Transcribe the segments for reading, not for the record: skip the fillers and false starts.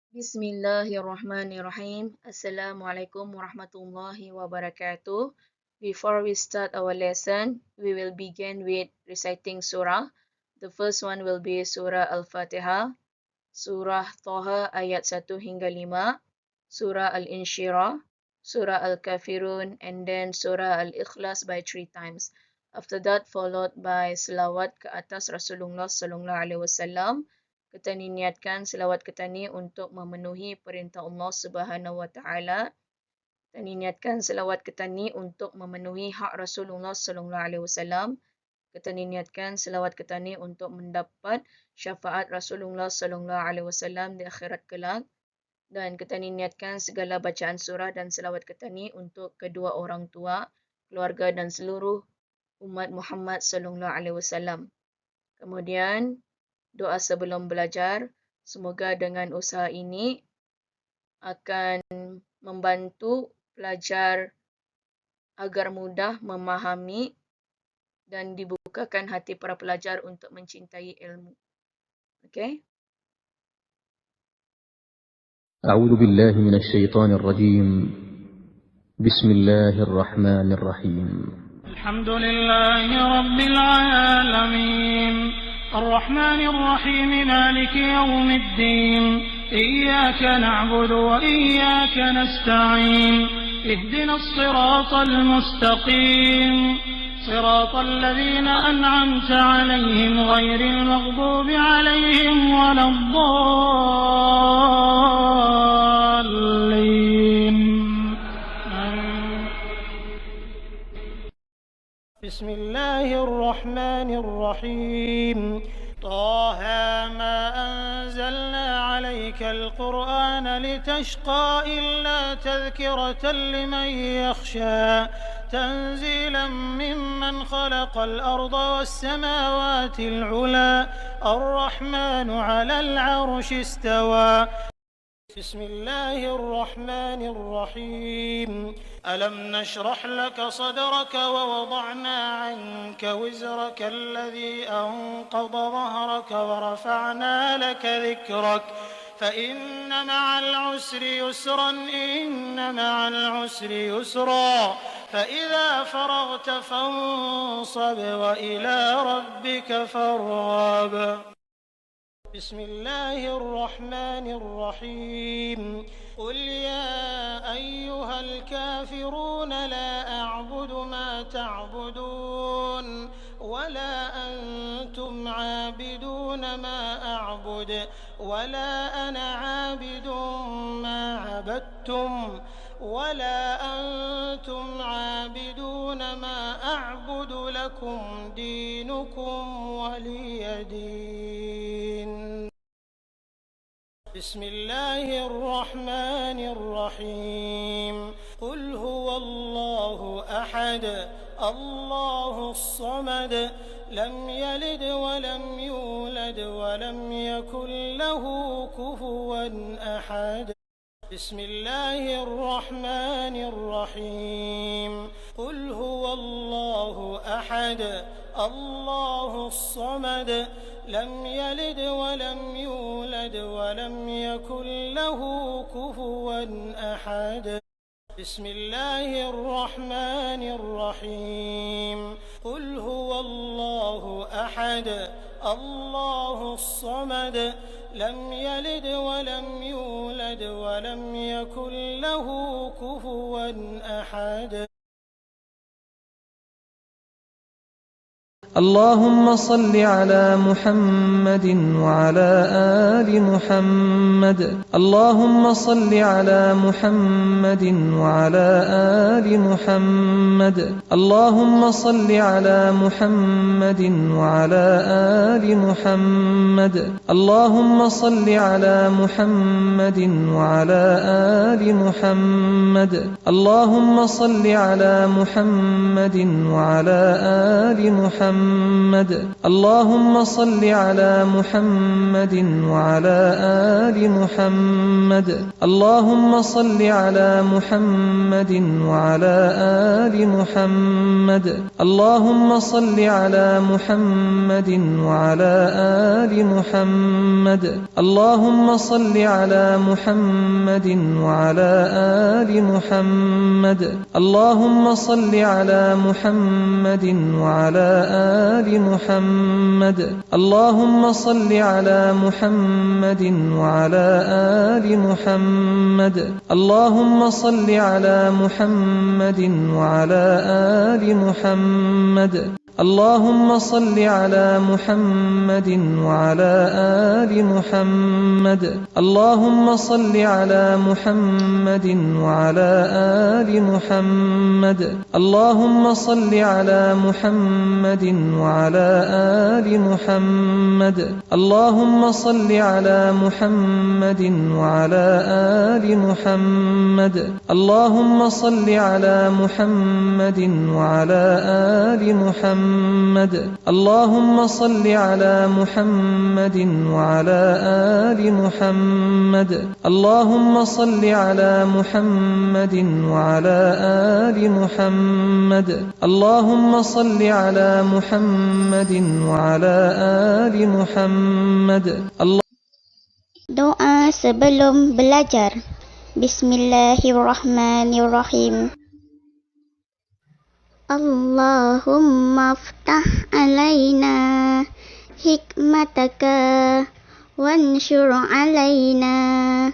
Bismillahirrahmanirrahim. Assalamualaikum warahmatullahi wabarakatuh. Before we start our lesson, we will begin with reciting surah. The first one will be Surah Al-Fatihah, Surah Taha ayat 1 hingga 5, Surah Al-Insyirah, Surah Al-Kafirun, and then Surah Al-Ikhlas by 3 times. After that, followed by selawat ke atas Rasulullah sallallahu alaihi wasallam. Kita niatkan selawat kita ni untuk memenuhi perintah Allah Subhanahu Wa Taala. Kita niatkan selawat kita ni untuk memenuhi hak Rasulullah Sallallahu Alaihi Wasallam. Kita niatkan selawat kita ni untuk mendapat syafaat Rasulullah Sallallahu Alaihi Wasallam di akhirat kelak. Dan kita niatkan segala bacaan surah dan selawat kita ni untuk kedua orang tua, keluarga dan seluruh umat Muhammad Sallallahu Alaihi Wasallam. Kemudian doa sebelum belajar, semoga dengan usaha ini akan membantu pelajar agar mudah memahami dan dibukakan hati para pelajar untuk mencintai ilmu. Okay? أعوذ بالله من الشيطان الرجيم بسم الله الرحمن الرحيم الحمد لله رب العالمين الرحمن الرحيم مالك يوم الدين إياك نعبد وإياك نستعين اهدنا الصراط المستقيم صراط الذين أنعمت عليهم غير المغضوب عليهم ولا الضالين. بسم الله الرحمن الرحيم طه ما أنزلنا عليك القرآن لتشقى إلا تذكرة لمن يخشى تنزيلا ممن خلق الأرض والسماوات العلى الرحمن على العرش استوى. بسم الله الرحمن الرحيم ألم نشرح لك صدرك ووضعنا عنك وزرك الذي أنقض ظهرك ورفعنا لك ذكرك فإن مع العسر يسرا إن مع العسر يسرا فإذا فرغت فانصب وإلى ربك فارغب. بسم الله الرحمن الرحيم قل يا أيها الكافرون لا أعبد ما تعبدون ولا أنتم عابدون ما أعبد ولا أنا عابد ما عبدتم ولا أنتم عابدون ما أعبد لكم دينكم ولي دين. بسم الله الرحمن الرحيم قل هو الله أحد الله الصمد لم يلد ولم يولد ولم يكن له كفوا أحد. بسم الله الرحمن الرحيم قل هو الله أحد الله الصمد لم يلد ولم يولد ولم يكن له كفوا أحد. بسم الله الرحمن الرحيم قل هو الله أحد الله الصمد لم يلد ولم يولد ولم يكن له كفوا أحد. اللهم صل على محمد وعلى آل محمد اللهم صل على محمد وعلى آل محمد اللهم صل على محمد وعلى آل محمد اللهم صل على محمد وعلى آل محمد اللهم صل على محمد وعلى آل محمد محمد اللهم صل على محمد وعلى آل محمد اللهم صل على محمد وعلى آل محمد اللهم صل على محمد وعلى آل محمد اللهم صل على محمد وعلى آل محمد اللهم صل على محمد وعلى آل محمد اللهم صل على محمد وعلى آل محمد اللهم صل على محمد وعلى آل محمد اللهم صل على محمد وعلى آل محمد اللهم صل على محمد وعلى آل محمد اللهم صل على محمد وعلى آل محمد اللهم صل على محمد وعلى آل محمد اللهم صل على محمد وعلى آل محمد اللهم صل على محمد وعلى آل محمد اللهم صل على محمد وعلى آل محمد اللهم صل على محمد وعلى آل محمد Doa sebelum belajar. Bismillahirrahmanirrahim. Allahumma aftah alaina hikmataka wanshur alaina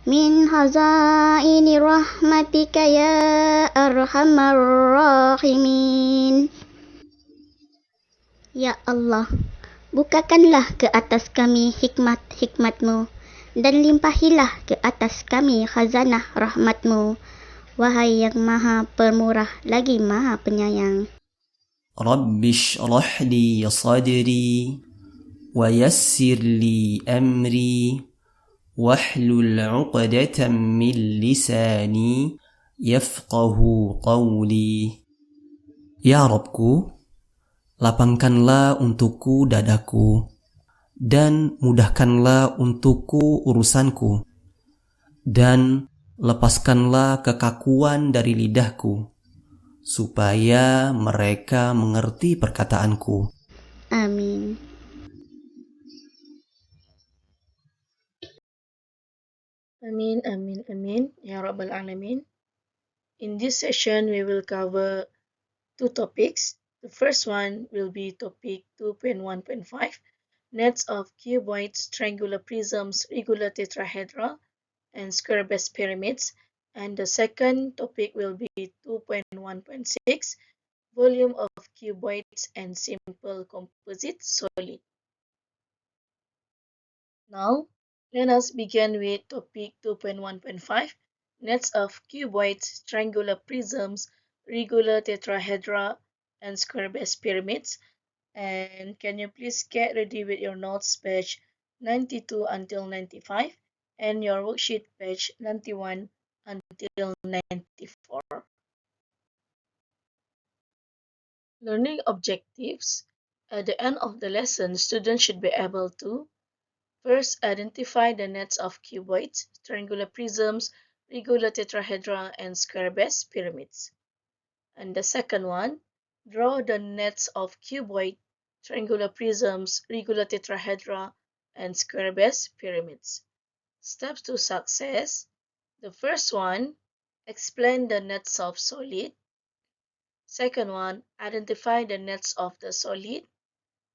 min hazaini rahmatika ya arhamar rahimin. Ya Allah, bukakanlah ke atas kami hikmat-hikmat-Mu dan limpahilah ke atas kami khazanah rahmat-Mu. Wahai yang maha pemurah lagi maha penyayang. Rabbi shrah li sadri wa yassir li amri wahlul 'uqdatam min lisani yafqahu qawli. Ya Rabbku, lapangkanlah untukku dadaku dan mudahkanlah untukku urusanku dan lepaskanlah kekakuan dari lidahku, supaya mereka mengerti perkataanku. Amin. Amin, amin, amin. Ya Rabbal Alamin. In this session, we will cover two topics. The first one will be topic 2.1.5, nets of cuboids, triangular prisms, regular tetrahedra, and square-based pyramids. And the second topic will be 2.1.6, volume of cuboids and simple composite solid. Now, let us begin with topic 2.1.5, nets of cuboids, triangular prisms, regular tetrahedra, and square-based pyramids. And can you please get ready with your notes page 92 until 95 and your worksheet page 91 until 94. Learning objectives. At the end of the lesson, students should be able to first identify the nets of cuboids, triangular prisms, regular tetrahedra, and square-based pyramids. And the second one, draw the nets of cuboid, triangular prisms, regular tetrahedra, and square-based pyramids. Steps to success. The first one, explain the nets of solid. Second one, identify the nets of the solid.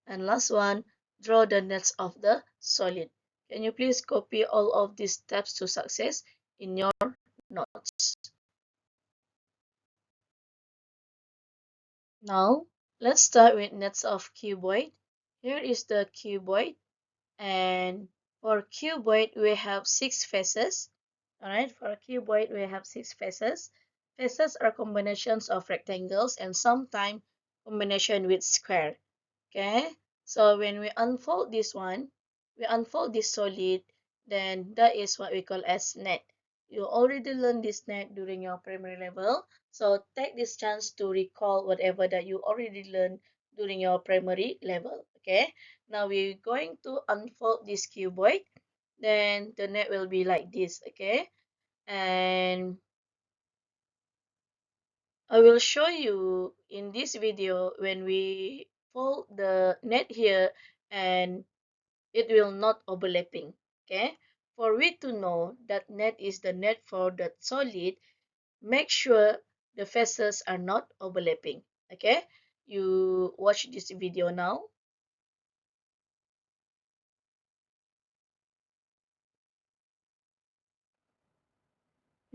And last one, draw the nets of the solid. Can you please copy all of these steps to success in your notes? Now, let's start with nets of cuboid. Here is the cuboid, and for cuboid we have 6 faces. Alright, for cuboid we have 6 faces. Faces are combinations of rectangles and sometimes combination with square. Okay, so when we unfold this one, we unfold this solid, then that is what we call as net. You already learned this net during your primary level, so take this chance to recall whatever that you already learned during your primary level. Okay, now we're going to unfold this cuboid. Then the net will be like this. Okay, and I will show you in this video when we fold the net here and it will not overlapping. Okay, for we to know that net is the net for the solid, make sure the faces are not overlapping. Okay, you watch this video now.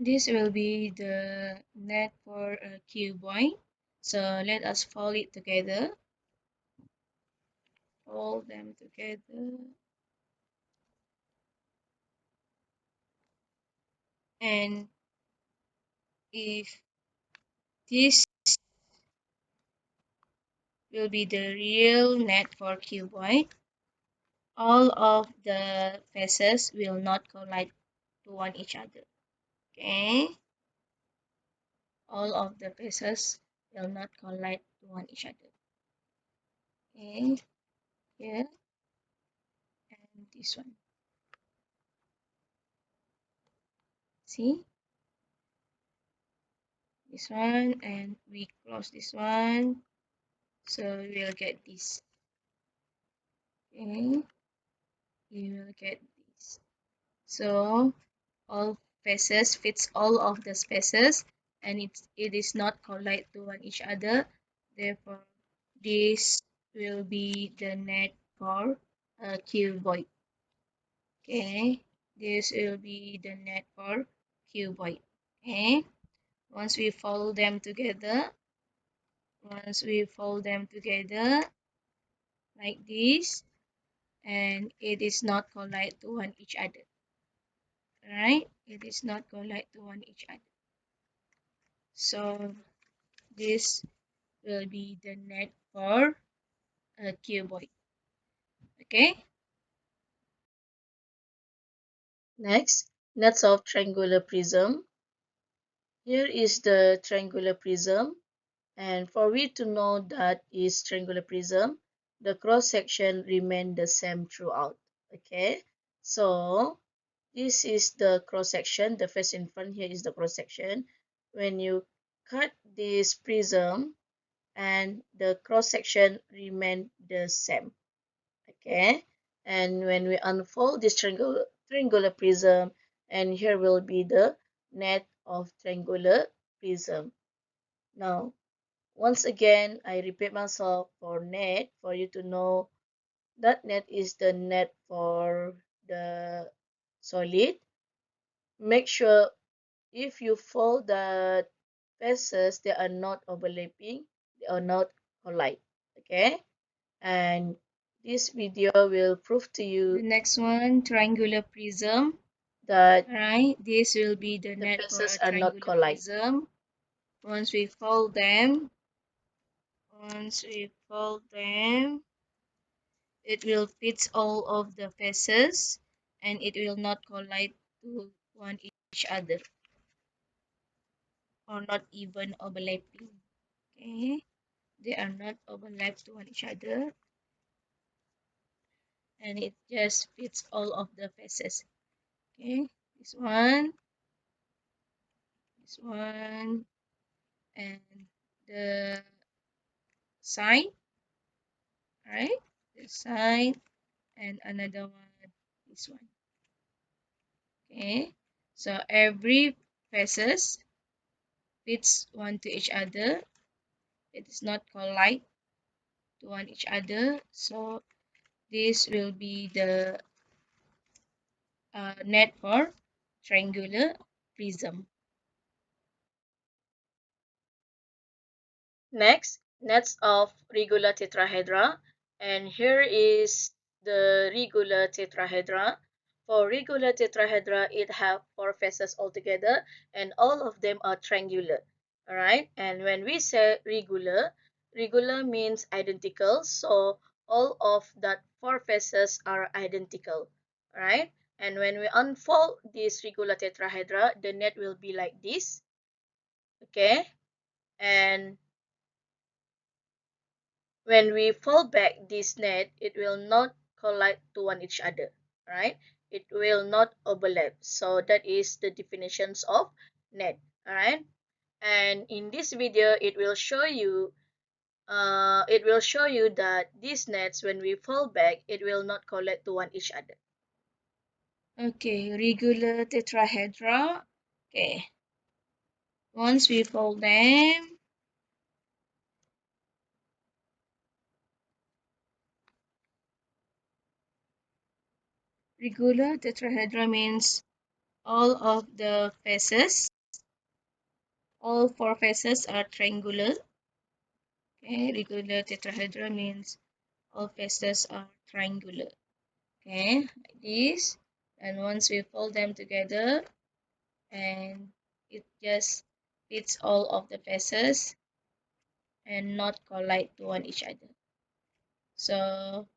This will be the net for a cuboid. So let us fold it together. Fold them together. And if this will be the real net for cuboid, all of the faces will not collide to one each other. Okay, all of the faces will not collide to one each other. Okay, here and this one. See, this one, and we close this one, so we will get this. Okay, you will get this. So all faces fits all of the spaces, and it is not collide to one each other. Therefore, this will be the net for a cuboid. Okay, this will be the net for cuboid. Okay, once we fold them together, like this, and it is not collide to one each other. Right? It is not collide to one each other. So this will be the net for a cuboid. Okay. Next, nets of triangular prism. Here is the triangular prism, and for we to know that is triangular prism, the cross section remain the same throughout. Okay, so this is the cross section. The face in front here is the cross section. When you cut this prism, and the cross section remain the same. Okay, and when we unfold this triangular prism, and here will be the net of triangular prism. Now, once again, I repeat myself for net, for you to know that net is the net for the solid. Make sure if you fold the faces, they are not overlapping, they are not collide. Okay, and this video will prove to you the next one, triangular prism, that right, this will be the net for a triangular prism. Once we fold them, it will fit all of the faces, and it will not collide to one each other, or not even overlapping. Okay, they are not overlapped to one each other, and it just fits all of the faces. Okay, this one, and the side, right? The side, and another one, this one. Okay, so every faces fits one to each other. It is not collide to one each other. So this will be the net for triangular prism. Next, nets of regular tetrahedra, and here is the regular tetrahedra. For regular tetrahedra, it have 4 faces altogether, and all of them are triangular. Alright, and when we say regular, regular means identical, so all of that 4 faces are identical. Alright, and when we unfold this regular tetrahedra, the net will be like this. Okay, and when we fold back this net, it will not collide to one each other, right? It will not overlap. So that is the definitions of net, alright? And in this video, it will show you that these nets, when we fold back, it will not collide to one each other. Okay, regular tetrahedra. Okay, once we fold them, regular tetrahedra means all of the faces, all four faces are triangular. Okay, regular tetrahedra means all faces are triangular. Okay, like this. And once we fold them together, and it just fits all of the faces and not collide to one each other. So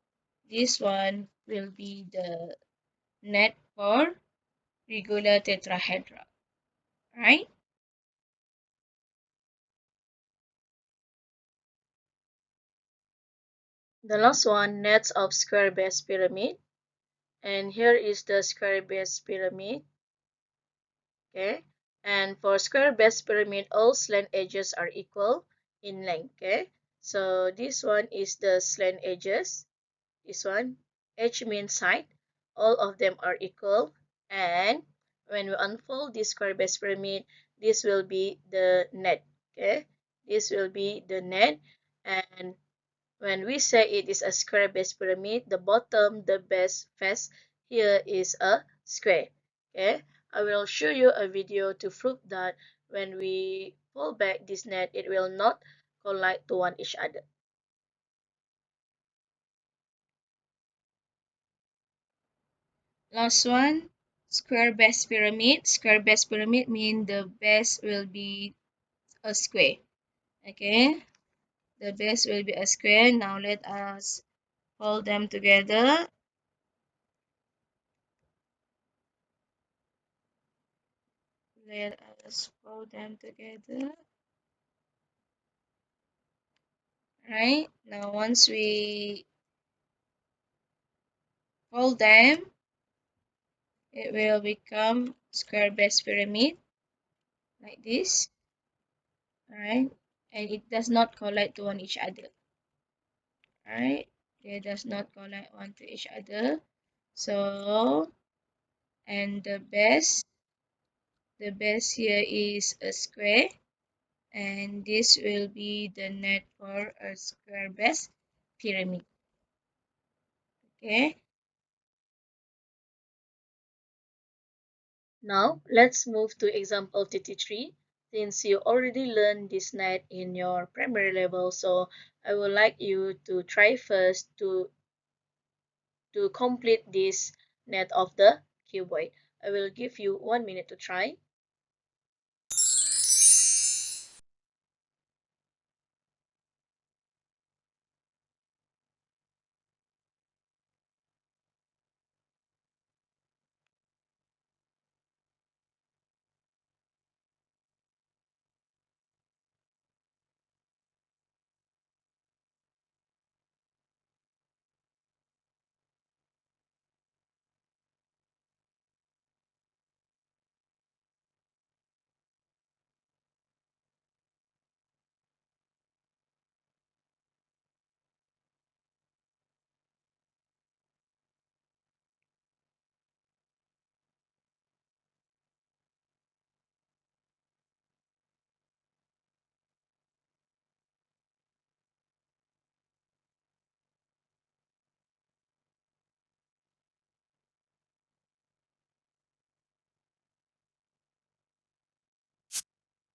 this one will be the net for regular tetrahedra, right? The last one, nets of square base pyramid. And here is the square base pyramid. Okay, and for square base pyramid, all slant edges are equal in length. Okay, so this one is the slant edges. This one, edge means side, all of them are equal. And when we unfold this square base pyramid, this will be the net. Okay, this will be the net. And when we say it is a square base pyramid, the bottom, the base face here is a square. Okay, I will show you a video to prove that when we fold back this net, it will not collide to one each other. Last one, square base pyramid. Square base pyramid means the base will be a square. Okay, the base will be a square. Now let us fold them together. Let us fold them together. Right, now once we fold them, it will become square base pyramid like this. Alright, and it does not collide to one each other. Alright, they does not collide one to each other. So, and the base here is a square, and this will be the net for a square base pyramid. Okay, now let's move to example 33. Since you already learned this net in your primary level, so I would like you to try first to complete this net of the cuboid. I will give you 1 minute to try.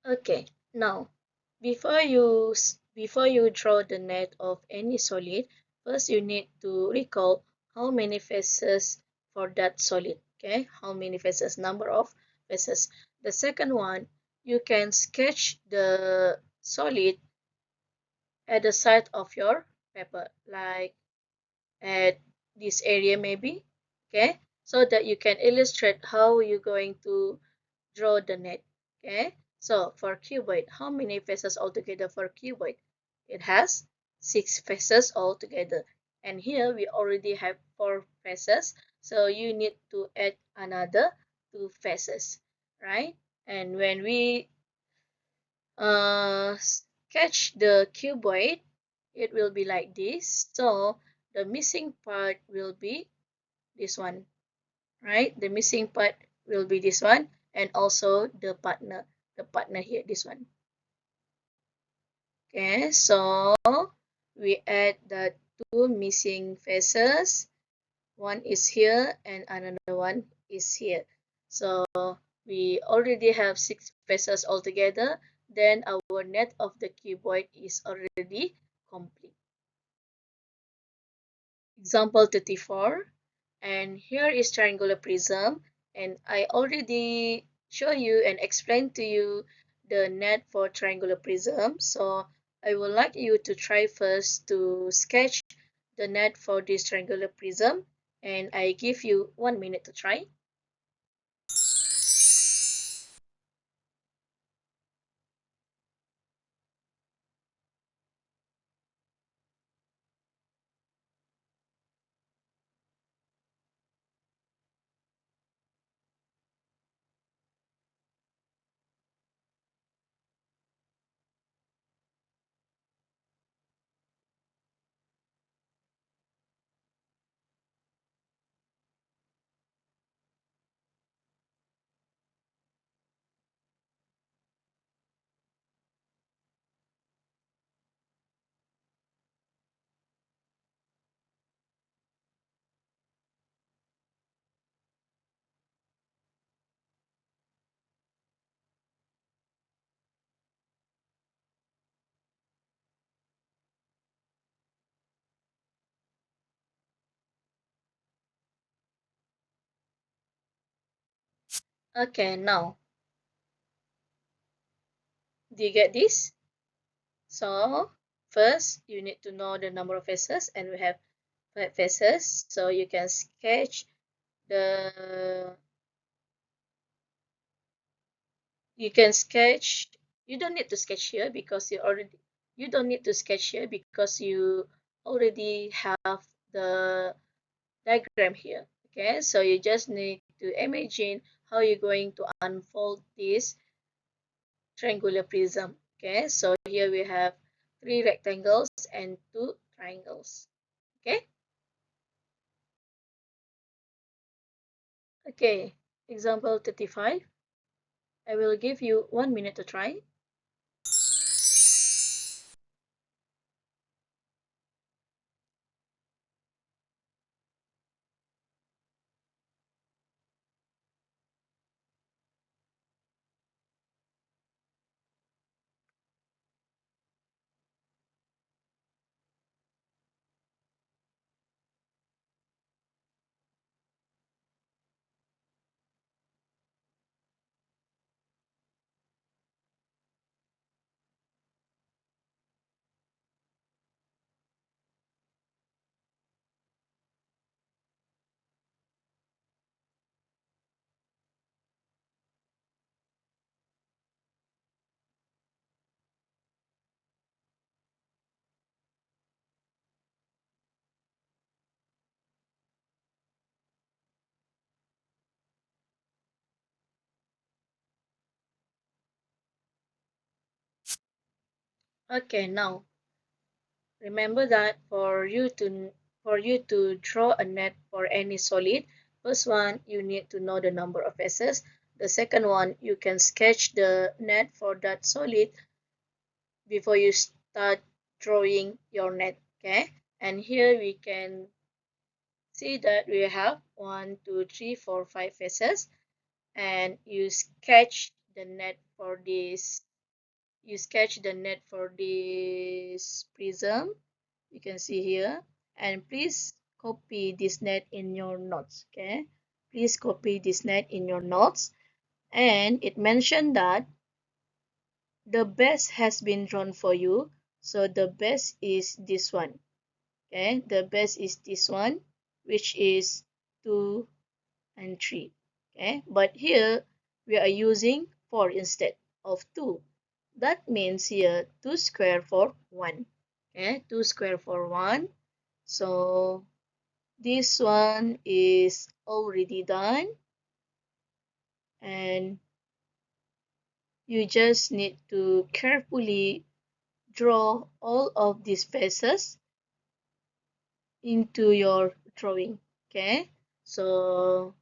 Okay, now before you draw the net of any solid, first you need to recall how many faces for that solid. Okay, how many faces, number of faces. The second one, you can sketch the solid at the side of your paper, like at this area maybe. Okay, so that you can illustrate how you're going to draw the net. Okay, so for cuboid, how many faces altogether for cuboid? It has 6 faces altogether. And here we already have 4 faces, so you need to add another 2 faces, right? And when we sketch the cuboid, it will be like this. So the missing part will be this one, right? The missing part will be this one, and also the partner here, this one. Okay, so we add the 2 missing faces. One is here and another one is here. So we already have 6 faces altogether. Then our net of the cuboid is already complete. Example 34. And here is triangular prism. And I already show you and explain to you the net for triangular prism. So I would like you to try first to sketch the net for this triangular prism. And I give you 1 minute to try. Okay, now, do you get this? So, first, you need to know the number of faces, and we have 5 faces. So, you can sketch the, you can sketch, you don't need to sketch here because you don't need to sketch here because you already have the diagram here. Okay, so you just need to imagine how you're going to unfold this triangular prism. Okay, so here we have 3 rectangles and 2 triangles. Okay. Okay, example 35. I will give you 1 minute to try. Okay, now remember that for you to draw a net for any solid, first one you need to know the number of faces. The second one, you can sketch the net for that solid before you start drawing your net. Okay, and here we can see that we have 1, 2, 3, 4, 5 faces, and you sketch the net for this. You sketch the net for this prism. You can see here, and please copy this net in your notes. Okay, please copy this net in your notes. And it mentioned that the base has been drawn for you, so the base is this one. Okay, the base is this one, which is 2 and 3. Okay, but here we are using 4 instead of 2. That means here 2 square for 1. Okay, 2 square for 1. So this one is already done, and you just need to carefully draw all of these faces into your drawing. Okay, so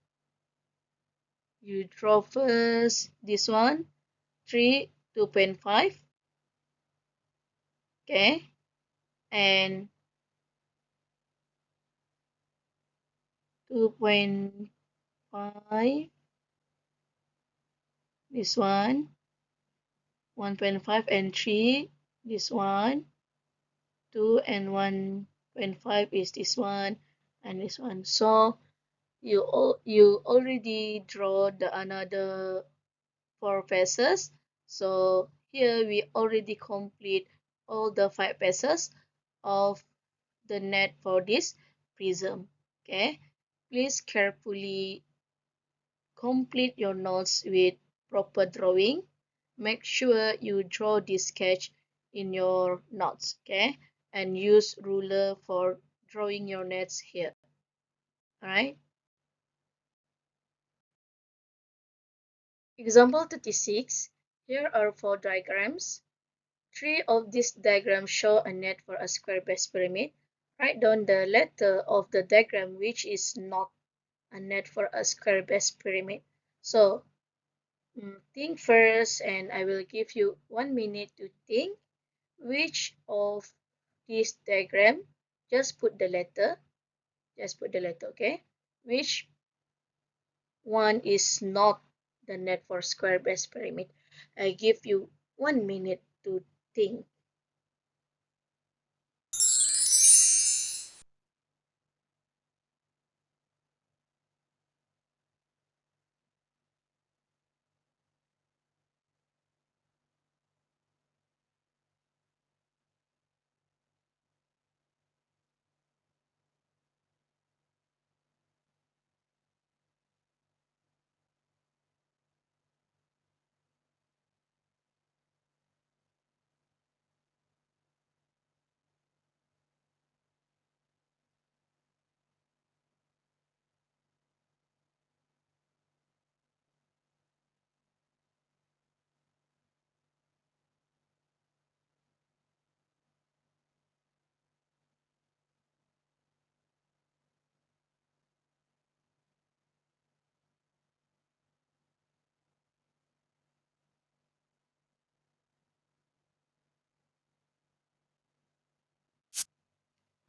you draw first this one, 3, 2.5. Okay, and 2.5, this one, 1.5 and 3, this one, 2 and 1.5 is this one and this one. So you already draw the another 4 faces. So here we already complete all the 5 faces of the net for this prism. Okay, please carefully complete your notes with proper drawing. Make sure you draw this sketch in your notes, okay? And use ruler for drawing your nets here. Alright? Example 36. Here are 4 diagrams. 3 of these diagrams show a net for a square base pyramid. Write down the letter of the diagram which is not a net for a square base pyramid. So think first, and I will give you 1 minute to think which of this diagram. Just put the letter. Okay? Which one is not the net for square base pyramid? I give you 1 minute to think.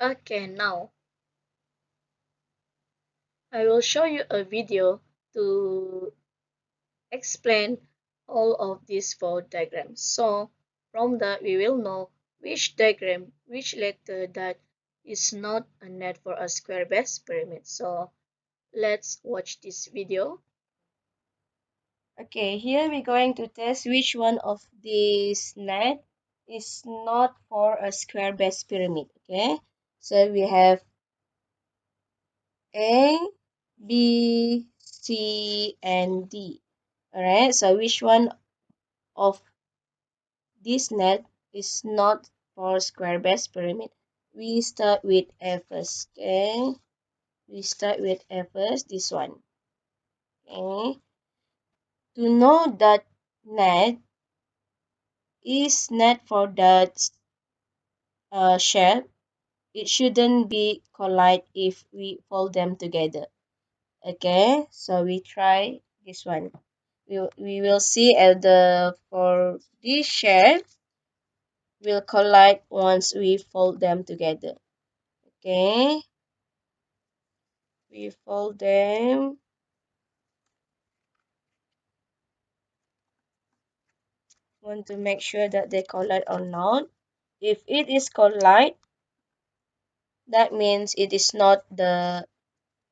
Okay, now I will show you a video to explain all of these 4 diagrams. So from that we will know which diagram, which letter that is not a net for a square base pyramid. So let's watch this video. Okay, here we're going to test which one of these net is not for a square base pyramid. Okay, so we have A, B, C, and D. Alright, so which one of this net is not for square base pyramid? We start with A first. Okay, we start with A first, this one. Okay, to know that net is net for that shape, it shouldn't be collide if we fold them together. Okay, so we try this one. We will see at the for this shape will collide once we fold them together. Okay, we fold them. Want to make sure that they collide or not. If it is collide, that means it is not the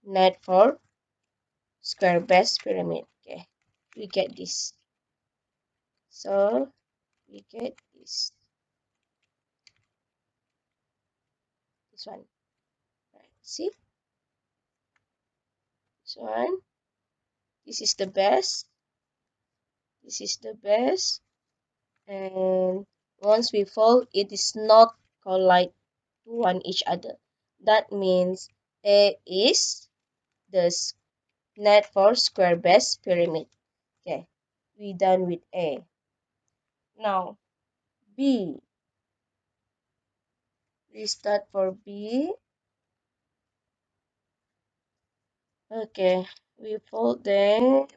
net for square base pyramid. Okay, we get this. So we get this one. Right, see this one. This is the base. This is the base. And once we fold, it is not collide to one each other. That means A is the net for square base pyramid. Okay, we done with A. Now B. We start for B. Okay, we fold them.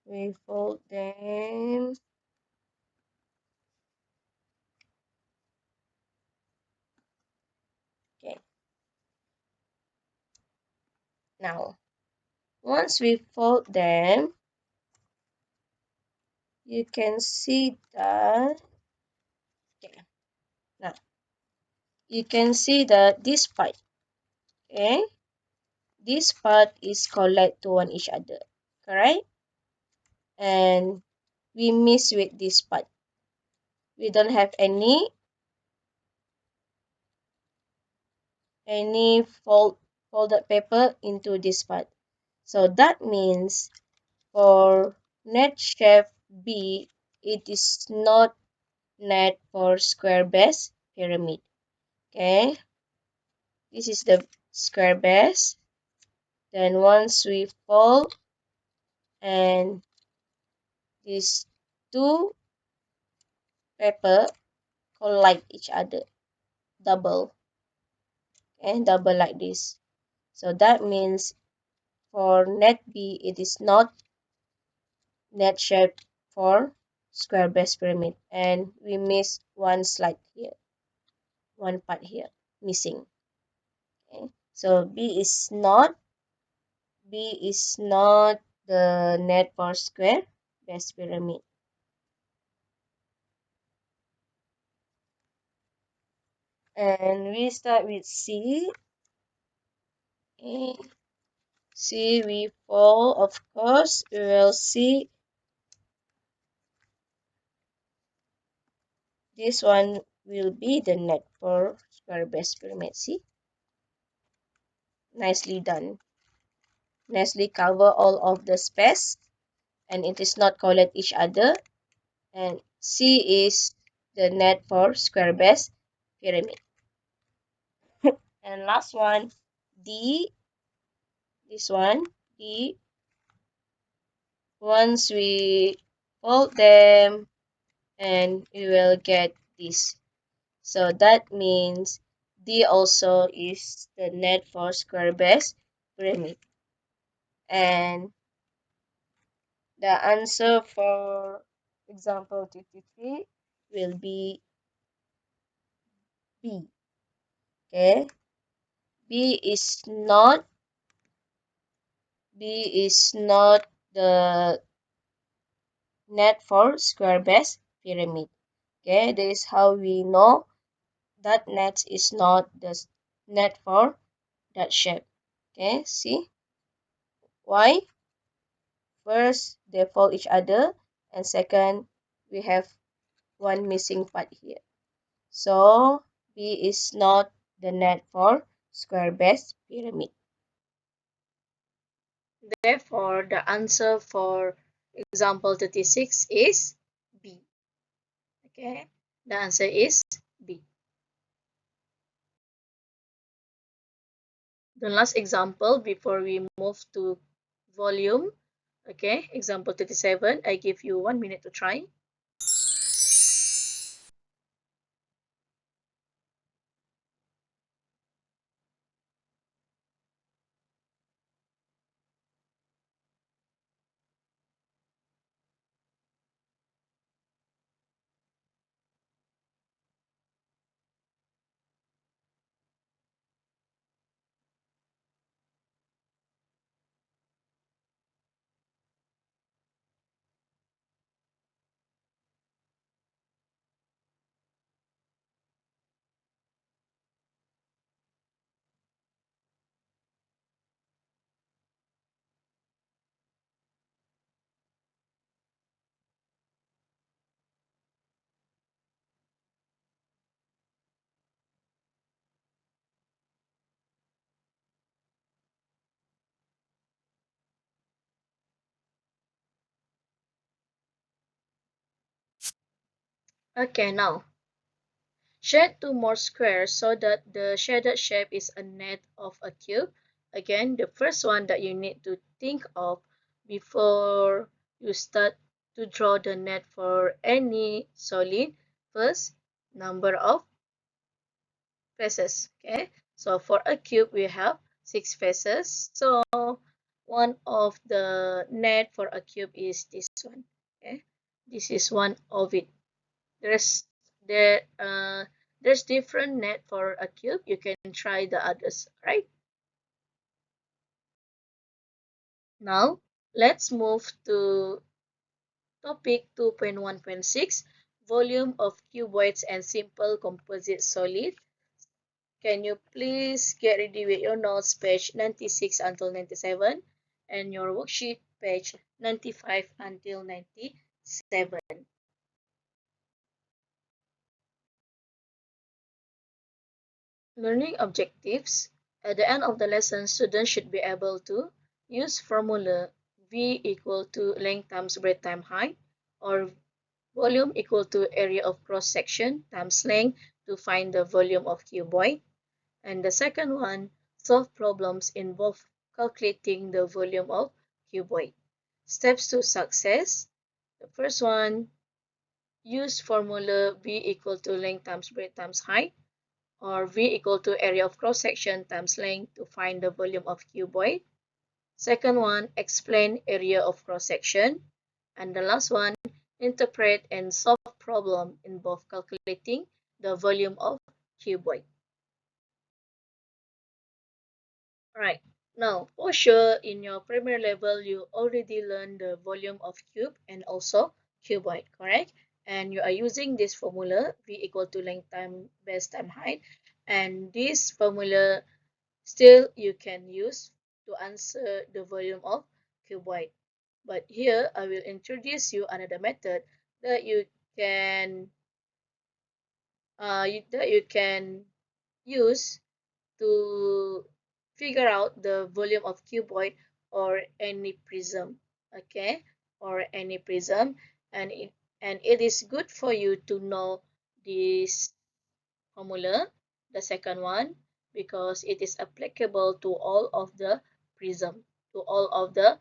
We fold them. Okay. Now, once we fold them, you can see that. Okay. Now, you can see that this part. Okay. This part is collide to one each other. Correct? And we miss with this part. We don't have any folded paper into this part. So that means for net shape B, it is not net for square base pyramid. Okay, this is the square base. Then once we fold and these two paper collide each other, double, and double like this. So that means for net B, it is not net shape for square base pyramid, and we miss one slide here, one part here missing. Okay, so B is not the net for square base pyramid. And we start with C. Okay. C, we fold, of course, we will see this one will be the net for square base pyramid. See? Nicely done. Nicely cover all of the space, and it is not collide each other. And C is the net for square base pyramid. And last one, D. This one, D. Once we fold them, and we will get this. So that means D also is the net for square base pyramid. And the answer for example 53 will be B. Okay, B is not the net for square base pyramid. Okay, this is how we know that net is not the net for that shape. Okay, see why? First, they fold each other, and second, we have one missing part here. So B is not the net for square base pyramid. Therefore, the answer for example 36 is B. Okay, the answer is B. The last example before we move to volume. Okay, example 37. I give you 1 minute to try. Okay, now Shade two more squares so that the shaded shape is a net of a cube. Again, the first one that you need to think of before you start to draw the net for any solid, first, number of faces. Okay, so for a cube we have 6 faces, so one of the net for a cube is this one. Okay, this is one of it. there's there there's different net for a cube. You can try the others, right? Now let's move to topic 2.1.6, volume of cuboids and simple composite solid. Can you please get ready with your notes, page 96 until 97, and your worksheet, page 95 until 97. Learning objectives. At the end of the lesson, students should be able to use formula V equal to length times breadth times height, or volume equal to area of cross section times length to find the volume of cuboid. And the second one, solve problems involve calculating the volume of cuboid. Steps to success. The first one, use formula V equal to length times breadth times height, or V equal to area of cross section times length to find the volume of cuboid. Second one, explain area of cross section. And the last one, interpret and solve problem involve calculating the volume of cuboid. Alright, now for sure in your primary level you already learned the volume of cube and also cuboid, correct? And you are using this formula V equal to length times base times height, and this formula still you can use to answer the volume of cuboid. But here I will introduce you another method that you can use to figure out the volume of cuboid or any prism, okay, or any prism. And it is good for you to know this formula, the second one, because it is applicable to all of the prism, to all of the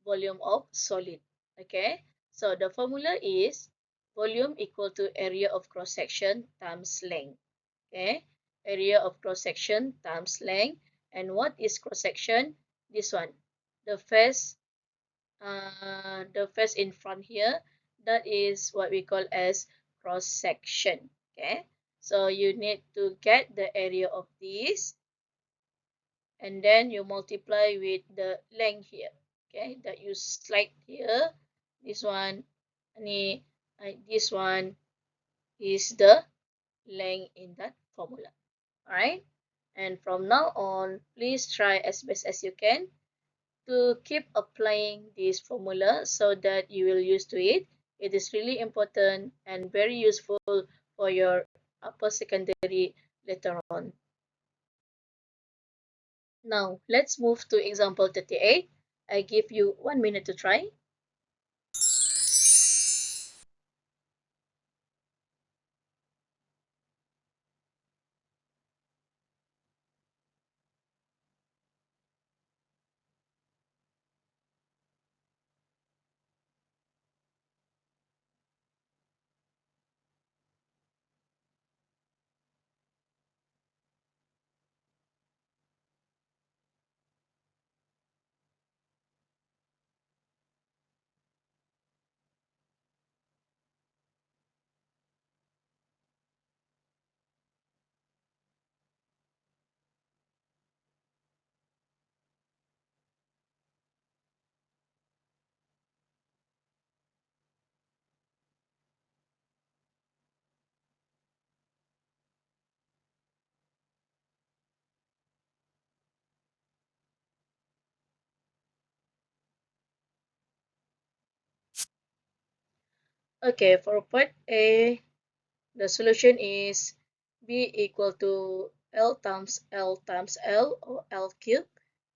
volume of solid. Okay, so the formula is volume equal to area of cross section times length. Okay, area of cross section times length. And what is cross section? This one, the face in front here, that is what we call as cross section. Okay, so you need to get the area of this, and then you multiply with the length here. Okay, that you slide here. This one, this one is the length in that formula. Alright, and from now on, please try as best as you can to keep applying this formula so that you will use to it. It is really important and very useful for your upper secondary later on. Now, let's move to example 38. I give you 1 minute to try. Okay, for part A, the solution is B equal to L times L times L, or L cubed,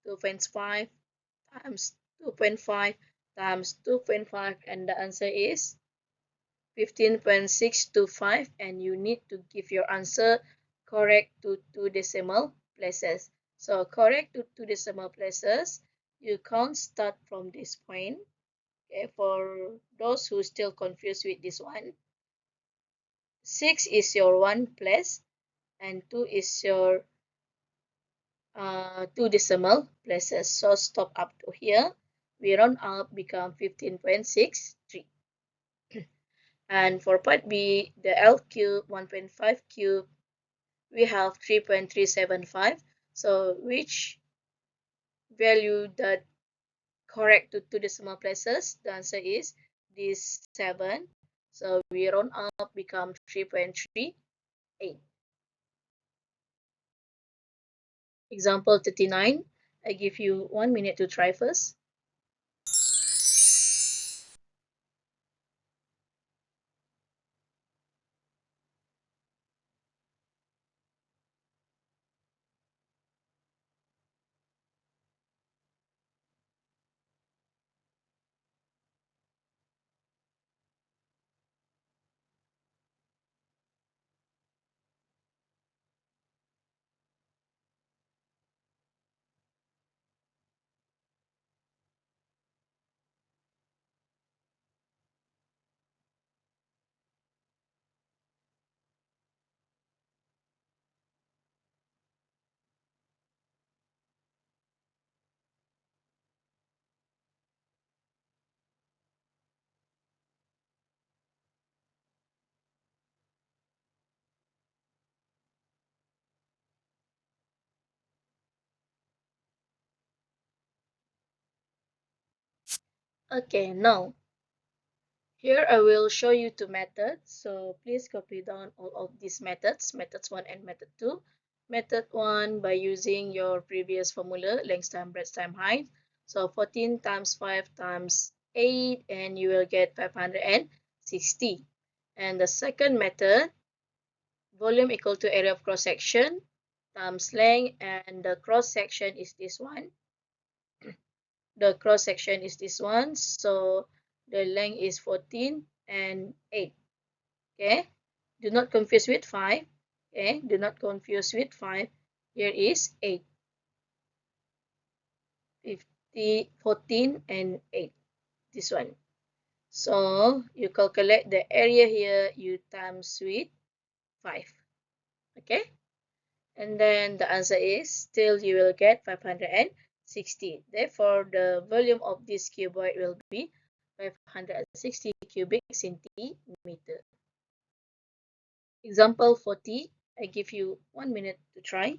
2.5 times 2.5 times 2.5, and the answer is 15.625, and you need to give your answer correct to 2 decimal places. So correct to 2 decimal places, you can't start from this point. Okay, for those who still confused with this one, 6 is your 1 place and 2 is your 2 decimal places. So stop up to here. We round up, become 15.63. And for part B, the L cube 1.5 cube, we have 3.375. So which value that correct to 2 decimal places? The answer is this 7. So we round up, become 3.38. Example 39. I give you 1 minute to try first. Okay, now here I will show you 2 methods. So please copy down all of these methods, methods 1 and method 2. Method 1, by using your previous formula, length times breadth times height. So 14 times 5 times 8, and you will get 560. And the second method, volume equal to area of cross section times length, and the cross section is this one. The cross section is this one, so the length is 14 and 8. Okay, do not confuse with 5. Okay, do not confuse with 5. Here is 8, 50, 14 and 8, this one. So you calculate the area here, you times with 5. Okay, and then the answer is still you will get 560. Therefore, the volume of this cuboid will be 560 cubic centimeter. Example 40, I give you 1 minute to try.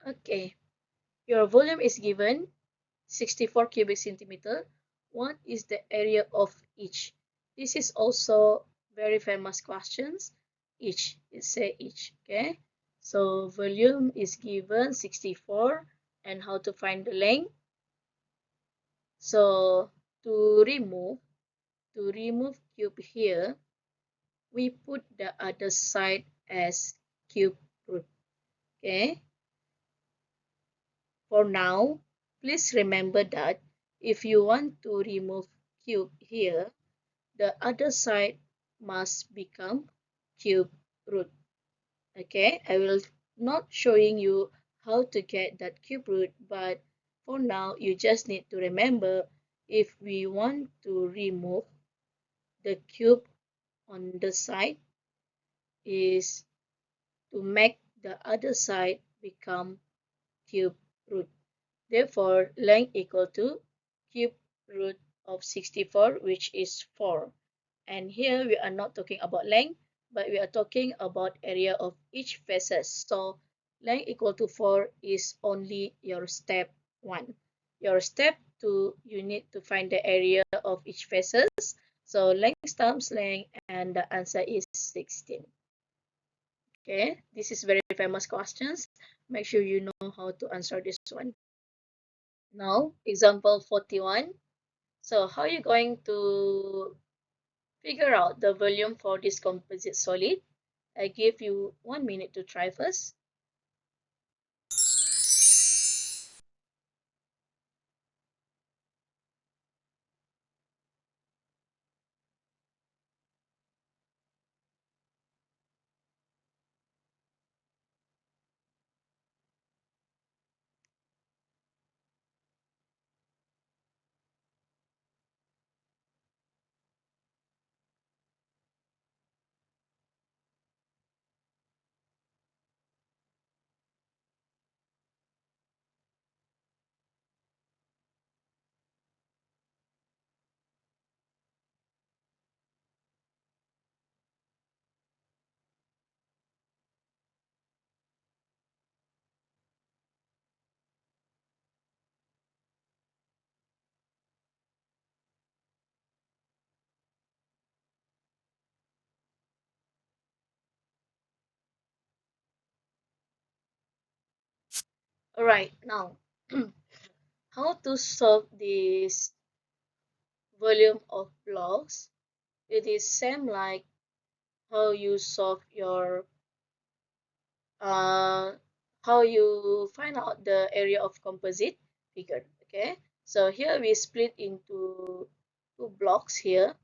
Okay, your volume is given 64 cubic centimeter. What is the area of each? This is also very famous questions. Each, it say each. Okay, so volume is given 64, and how to find the length? So to remove cube here, we put the other side as cube root. Okay, for now, please remember that if you want to remove cube here, the other side must become cube root. Okay, I will not showing you how to get that cube root, but for now you just need to remember, if we want to remove the cube on the side is to make the other side become cube root. Therefore, length equal to cube root of 64, which is 4. And here we are not talking about length, but we are talking about area of each faces. So length equal to 4 is only your step 1. Your step 2, you need to find the area of each faces. So length times length, and the answer is 16. Okay, this is very famous questions. Make sure you know how to answer this one. Now, example 41. So how are you going to figure out the volume for this composite solid? I give you 1 minute to try first. Alright, now how to solve this volume of blocks? It is same like how you solve your how you find out the area of composite figure. Okay, so here we split into two blocks here,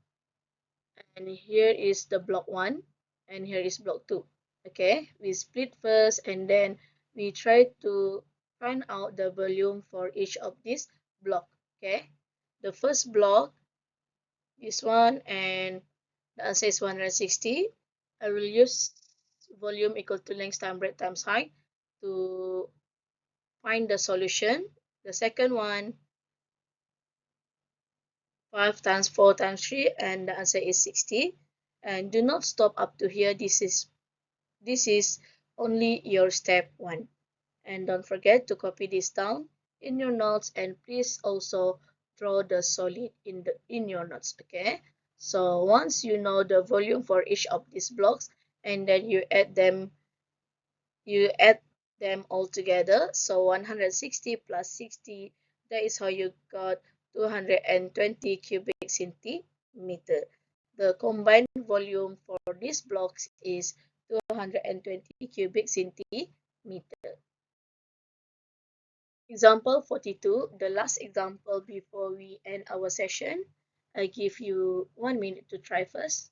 and here is the block 1 and here is block 2. Okay, we split first and then we try to find out the volume for each of these block. Okay, the first block, this one, and the answer is 160. I will use volume equal to length times breadth times height to find the solution. The second one, 5 times 4 times 3, and the answer is 60. And do not stop up to here. This is only your step 1. And don't forget to copy this down in your notes, and please also draw the solid in your notes. Okay, so once you know the volume for each of these blocks, and then you add them all together. So 160 plus 60, that is how you got 220 cubic centimeter. The combined volume for these blocks is 220 cubic centimeter. Example 42, the last example before we end our session. I give you 1 minute to try first.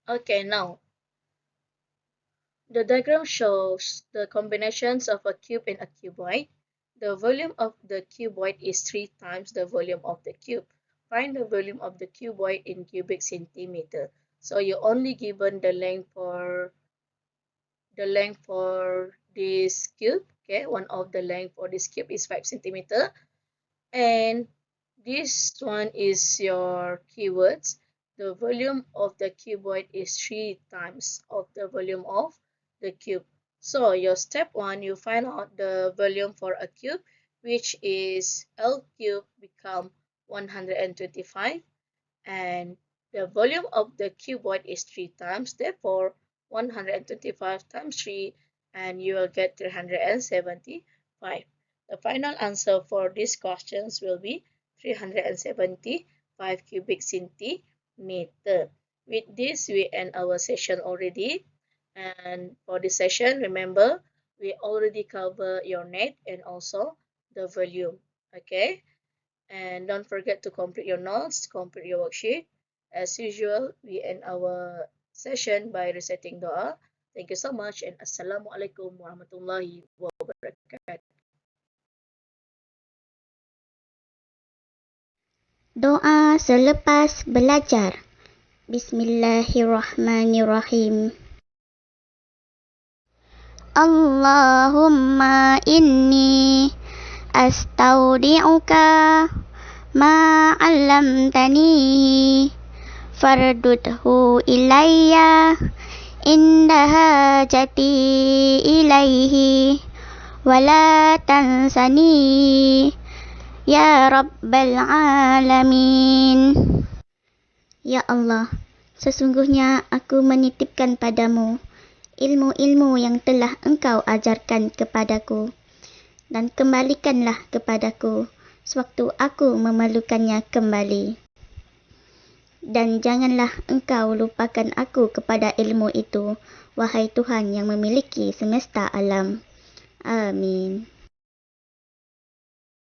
Okay, now the diagram shows the combinations of a cube and a cuboid. The volume of the cuboid is 3 times the volume of the cube. Find the volume of the cuboid in cubic centimeter. So you're only given the length for this cube. Okay, one of the length for this cube is 5 centimeter, and This one is your keywords. The volume of the cuboid is 3 times of the volume of the cube. So your step 1, you find out the volume for a cube, which is L cube become 125, and the volume of the cuboid is 3 times, therefore 125 times 3, and you will get 375. The final answer for these questions will be 375 cubic centimeter. With this, we end our session already. And for this session, remember, we already cover your net and also the volume. Okay? And don't forget to complete your notes, complete your worksheet. As usual, we end our session by reciting doa. Thank you so much, and Assalamualaikum warahmatullahi wabarakatuh. Doa selepas belajar. Bismillahirrahmanirrahim. Allahumma inni astaudi'uka ma 'allamtani fardudhu ilayya inda hajati ilaihi wala tansani ya rabbal alamin. Ya Allah, sesungguhnya aku menitipkan padamu ilmu-ilmu yang telah engkau ajarkan kepadaku, dan kembalikanlah kepadaku sewaktu aku memerlukannya kembali. Dan janganlah engkau lupakan aku kepada ilmu itu, wahai Tuhan yang memiliki semesta alam. Amin.